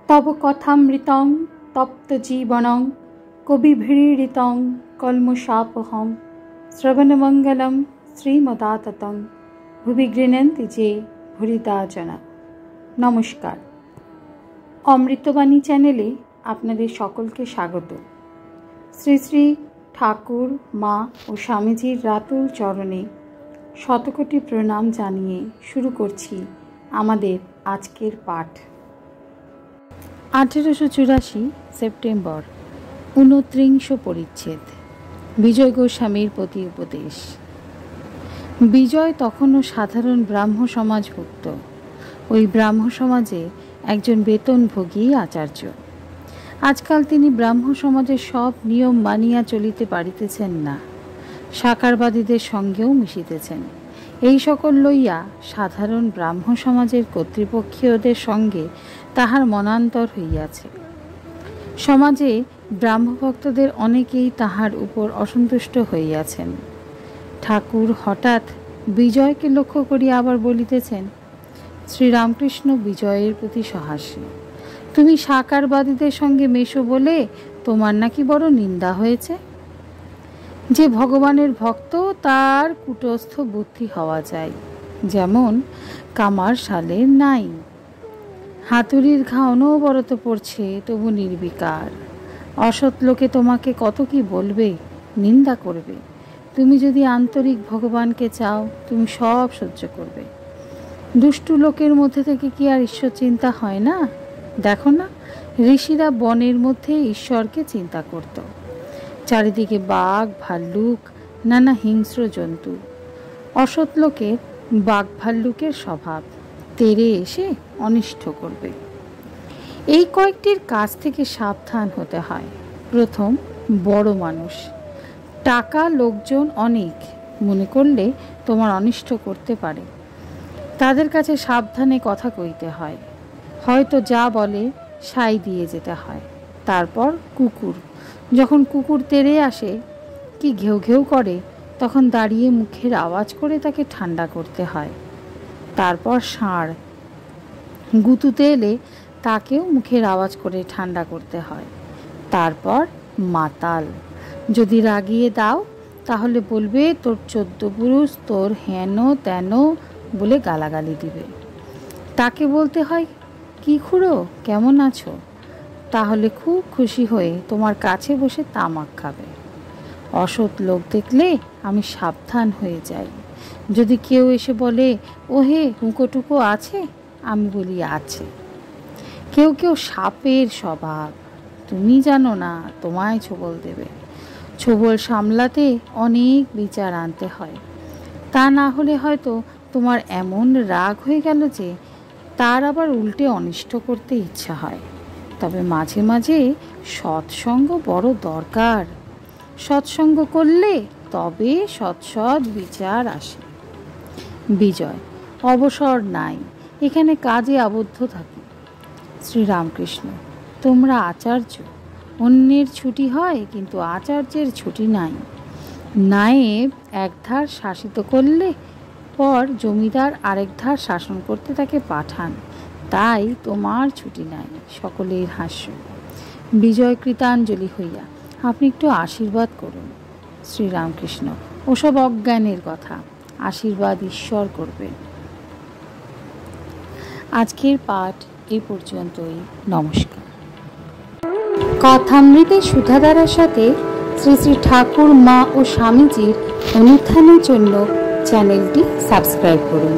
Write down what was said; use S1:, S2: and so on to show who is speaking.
S1: तव कथामृतं तप्तजीवनं कविभिरीडितं कल्मषापहं श्रवणमंगलं श्रीमदाततं भुवि गृह्णन्ति जे भूरिदा जना। नमस्कार, अमृतबाणी चैनेले आपनादेर सकलके स्वागत। श्री श्री ठाकुर मा और स्वामीजीर रातुल चरणे शतकोटी प्रणाम जानिए शुरू करछि आमादेर आजकेर पाठ। 1884 सेप्टेम्बर 29 परिच्छेद विजय गोस्वामीर प्रति उपदेश। विजय तखनो साधारण ब्राह्म समाजभुक्त। ओई ब्राह्म समाजे एकजन वेतनभोगी आचार्य। आजकल तिनी ब्राह्म समाजेर सब नियम मानिया चलिते पारितेछेन ना, साकारबादीदेर संगेও मिशितेछेन। এই সকল লইয়া সাধারণ ব্রাহ্ম সমাজের কর্তৃপক্ষীয়দের সঙ্গে তাহার মনান্তর হইয়াছে। সমাজে ব্রাহ্মভক্তদের অনেকেই তাহার উপর অসন্তুষ্ট হইয়াছেন। ঠাকুর হঠাৎ বিজয়কে লক্ষ্য করিয়া আবার বলিতেছেন, শ্রীরামকৃষ্ণ বিজয়ের প্রতি সহাস্য। তুমি সাকারবাদীদের সঙ্গে মেশো বলে তোমার নাকি বড় নিন্দা হয়েছে। যে ভগবানের ভক্ত তার কুটস্থ বুদ্ধি হওয়া যায়, যেমন কামার শালের নাই। হাতুড়ির ঘা অনবরত পড়ছে তবু নির্বিকার। অসৎ লোকে তোমাকে কত কি বলবে, নিন্দা করবে। তুমি যদি আন্তরিক ভগবানকে চাও তুমি সব সহ্য করবে। দুষ্টু লোকের মধ্যে থেকে কি আর ঈশ্বর চিন্তা হয় না? দেখো না, ঋষিরা বনের মধ্যে ঈশ্বরকে চিন্তা করত। চারিদিকে বাঘ ভাল্লুক নানা হিংস্র জন্তু। অসৎ লোকের বাঘ ভাল্লুকের স্বভাব, তেড়ে এসে অনিষ্ট করবে। এই কয়েকটির কাছ থেকে সাবধান হতে হয়। প্রথম, বড় মানুষ। টাকা লোকজন অনেক মনে করলে তোমার অনিষ্ট করতে পারে। তাদের কাছে সাবধানে কথা কইতে হয়। হয়তো যা বলে সাই দিয়ে যেতে হয়। তারপর কুকুর। যখন কুকুর তেড়ে আসে কি ঘেউ ঘেউ করে তখন দাঁড়িয়ে মুখের আওয়াজ করে তাকে ঠান্ডা করতে হয়। তারপর ষাঁড়। গুতুতে এলে তাকেও মুখের আওয়াজ করে ঠান্ডা করতে হয়। তারপর মাতাল। যদি রাগিয়ে দাও তাহলে বলবে তোর 14 পুরুষ, তোর হেন তেন বলে গালাগালি দিবে। তাকে বলতে হয়, কি খুড়ো কেমন আছো? তাহলে খুব খুশি হয়ে তোমার কাছে বসে তামাক খাবে। অসৎ লোক দেখলে আমি সাবধান হয়ে যাই। যদি কেউ এসে বলে, ও হে হুঁকোটুকো আছে, আমি বলি আছে। কেউ কেউ সাপের স্বভাব, তুমি জানো না, তোমায় ছোবল দেবে। ছোবল সামলাতে অনেক বিচার আনতে হয়। তা না হলে হয়তো তোমার এমন রাগ হয়ে গেল যে তার আবার উল্টে অনিষ্ট করতে ইচ্ছা হয়। তবে মাঝে মাঝে সৎসঙ্গ বড় দরকার। সৎসঙ্গ করলে তবে সৎ বিচার আসে। বিজয়। অবসর নাই, এখানে কাজে আবদ্ধ থাকি। শ্রীরামকৃষ্ণ। তোমরা আচার্য, অন্যের ছুটি হয় কিন্তু আচার্যের ছুটি নাই। নায়েব একধার শাসিত করলে পর জমিদার আরেক ধার শাসন করতে তাকে পাঠান, তাই তোমার ছুটি নাই। সকলের হাস্য। বিজয় কৃতাঞ্জলি হইয়া, আপনি একটু আশীর্বাদ করুন। শ্রীরামকৃষ্ণ। ওসব অজ্ঞানের কথা, আশীর্বাদ ঈশ্বর করবেন। আজকের পাঠ এই পর্যন্তই। নমস্কার। কথামৃতে সুধাধারার সাথে শ্রী শ্রী ঠাকুর মা ও স্বামীজির অনুত্থানের জন্য চ্যানেলটি সাবস্ক্রাইব করুন।